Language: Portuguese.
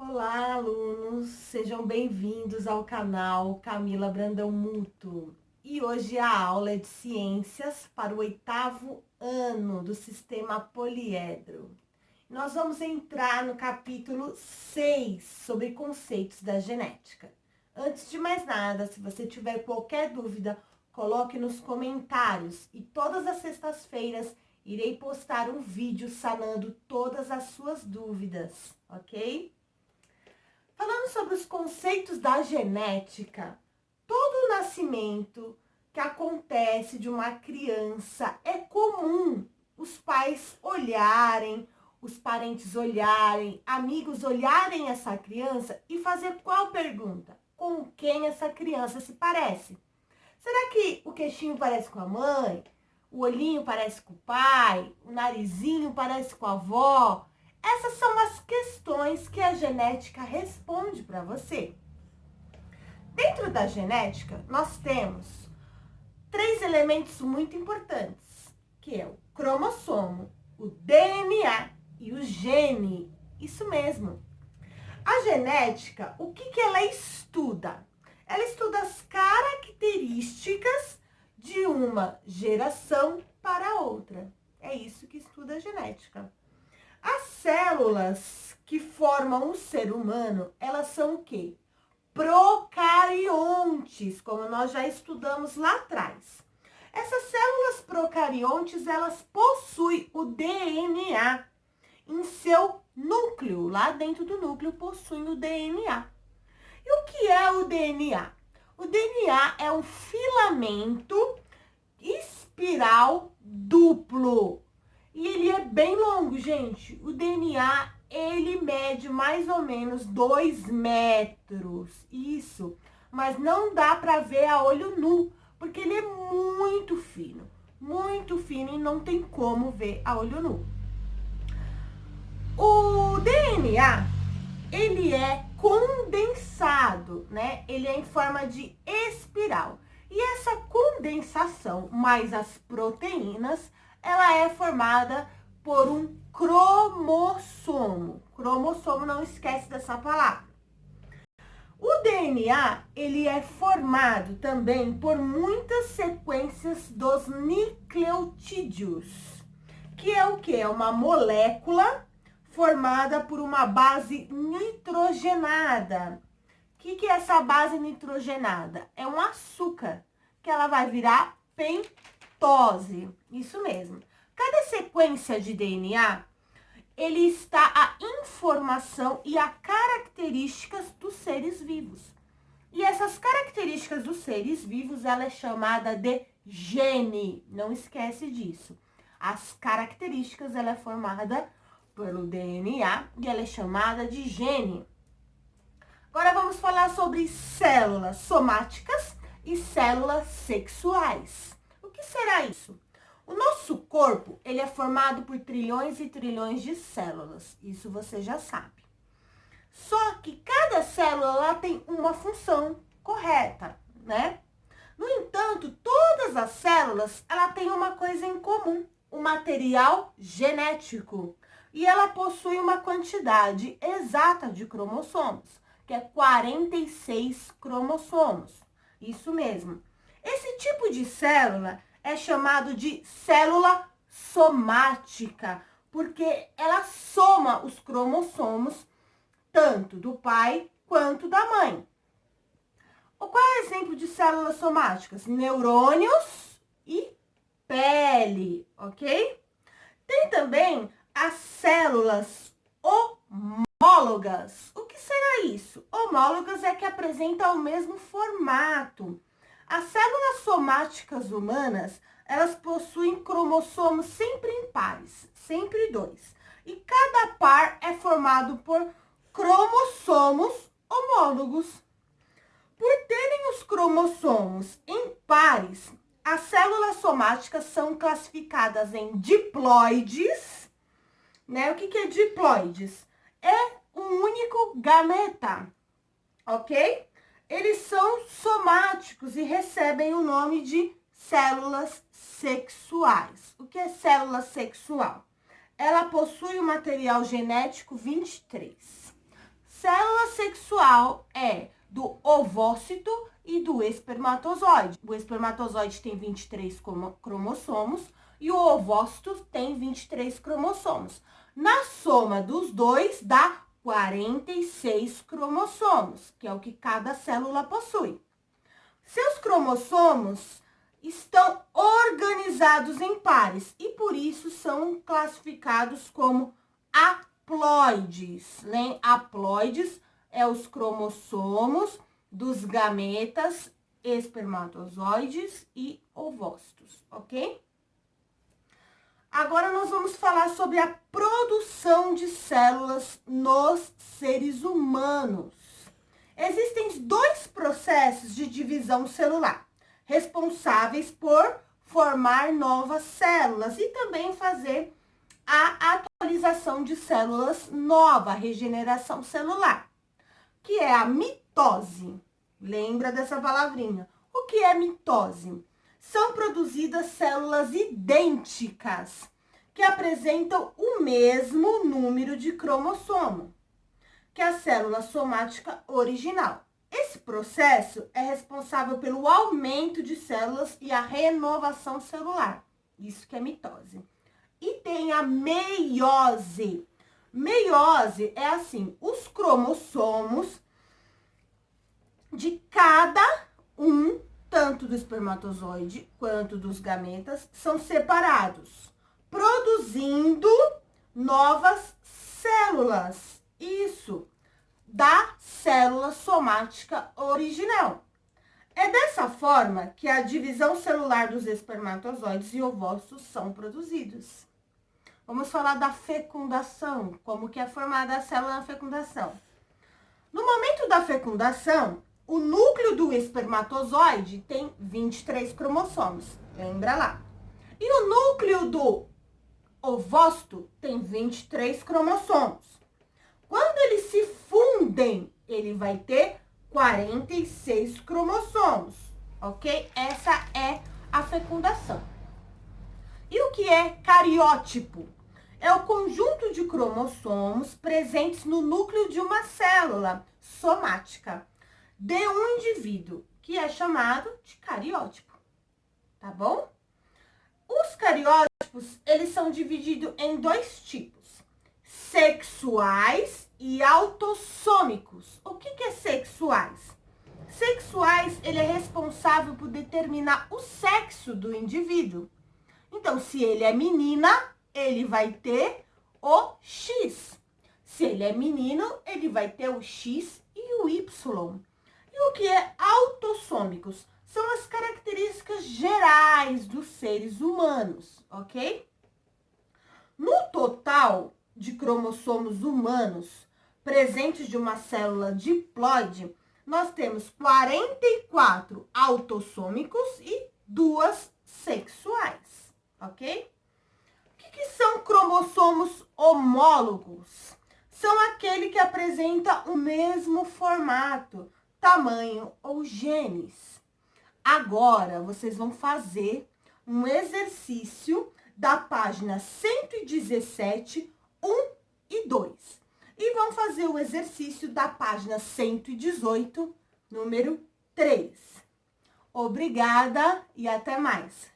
Olá, alunos! Sejam bem-vindos ao canal Camila Brandão Muto. E hoje a aula é de Ciências para o 8º ano do Sistema Poliedro. Nós vamos entrar no capítulo 6, sobre conceitos da genética. Antes de mais nada, se você tiver qualquer dúvida, coloque nos comentários. E todas as sextas-feiras irei postar um vídeo sanando todas as suas dúvidas, ok? Falando sobre os conceitos da genética, todo nascimento que acontece de uma criança é comum os pais olharem, os parentes olharem, amigos olharem essa criança e fazer qual pergunta? Com quem essa criança se parece? Será que o queixinho parece com a mãe? O olhinho parece com o pai? O narizinho parece com a avó? Essas são as questões que a genética responde para você. Dentro da genética, nós temos 3 elementos muito importantes, que é o cromossomo, o DNA e o gene. Isso mesmo. A genética, o que ela estuda? Ela estuda as características de uma geração para outra. É isso que estuda a genética. As células que formam o ser humano, elas são o quê? Procariontes, como nós já estudamos lá atrás. Essas células procariontes, elas possuem o DNA em seu núcleo. Lá dentro do núcleo possuem o DNA. E o que é o DNA? O DNA é um filamento espiral duplo. E ele é bem longo, gente. O DNA, ele mede mais ou menos 2 metros. Isso. Mas não dá para ver a olho nu, porque ele é muito fino e não tem como ver a olho nu. O DNA, ele é condensado, né? Ele é em forma de espiral. E essa condensação, mais as proteínas, ela é formada por um cromossomo. Cromossomo, não esquece dessa palavra. O DNA, ele é formado também por muitas sequências dos nucleotídeos, que é o que? É uma molécula formada por uma base nitrogenada. O que é essa base nitrogenada? É um açúcar, que ela vai virar pentose. Isso mesmo. Cada sequência de DNA, ele está a informação e a características dos seres vivos. E essas características dos seres vivos, ela é chamada de gene. Não esquece disso. As características, ela é formada pelo DNA e ela é chamada de gene. Agora vamos falar sobre células somáticas e células sexuais. O que será isso? O nosso corpo, ele é formado por trilhões e trilhões de células. Isso você já sabe. Só que cada célula lá tem uma função correta, né? No entanto, todas as células, ela tem uma coisa em comum, o material genético. E ela possui uma quantidade exata de cromossomos, que é 46 cromossomos. Isso mesmo. Esse tipo de célula é chamado de célula somática, porque ela soma os cromossomos tanto do pai quanto da mãe. Qual é o exemplo de células somáticas? Neurônios e pele, ok? Tem também as células homólogas. O que será isso? Homólogas é que apresentam o mesmo formato. As células somáticas humanas, elas possuem cromossomos sempre impares, sempre 2. E cada par é formado por cromossomos homólogos. Por terem os cromossomos impares, as células somáticas são classificadas em diploides, né? O que é diploides? É um único gameta, ok? Eles são somáticos e recebem o nome de células sexuais. O que é célula sexual? Ela possui o material genético 23. célula sexual é do ovócito e do espermatozoide. O espermatozoide tem 23 cromossomos e o ovócito tem 23 cromossomos. Na soma dos dois dá 46 cromossomos, que é o que cada célula possui. Seus cromossomos estão organizados em pares e por isso são classificados como haploides. Haploides é os cromossomos dos gametas, espermatozoides e ovócitos, ok? Agora nós vamos falar sobre a produção de células nos seres humanos. Existem dois processos de divisão celular, responsáveis por formar novas células e também fazer a atualização de células novas, a regeneração celular, que é a mitose. Lembra dessa palavrinha? O que é mitose? São produzidas células idênticas, que apresentam o mesmo número de cromossomo que a célula somática original. Esse processo é responsável pelo aumento de células e a renovação celular. Isso que é mitose. E tem a meiose. Meiose é assim, os cromossomos de cada um, tanto do espermatozoide quanto dos gametas, são separados, produzindo novas células. Isso, da célula somática original. É dessa forma que a divisão celular dos espermatozoides e ovócitos são produzidos. Vamos falar da fecundação, como que é formada a célula na fecundação. No momento da fecundação, o núcleo do espermatozoide tem 23 cromossomos, lembra lá. E o núcleo do ovócito tem 23 cromossomos. Quando eles se fundem, ele vai ter 46 cromossomos, ok? Essa é a fecundação. E o que é cariótipo? É o conjunto de cromossomos presentes no núcleo de uma célula somática de um indivíduo, que é chamado de cariótipo, tá bom? Os cariótipos, eles são divididos em dois tipos: sexuais e autossômicos. O que é sexuais? Sexuais, ele é responsável por determinar o sexo do indivíduo. Então, se ele é menina, ele vai ter o X. Se ele é menino, ele vai ter o X e o Y. E o que é autossômicos? São as características gerais dos seres humanos, ok? No total de cromossomos humanos presentes de uma célula diploide, nós temos 44 autossômicos e 2 sexuais, ok? O que são cromossomos homólogos? São aquele que apresenta o mesmo formato, tamanho ou genes. Agora, vocês vão fazer um exercício da página 117, 1 e 2. E vão fazer o exercício da página 118, número 3. Obrigada e até mais!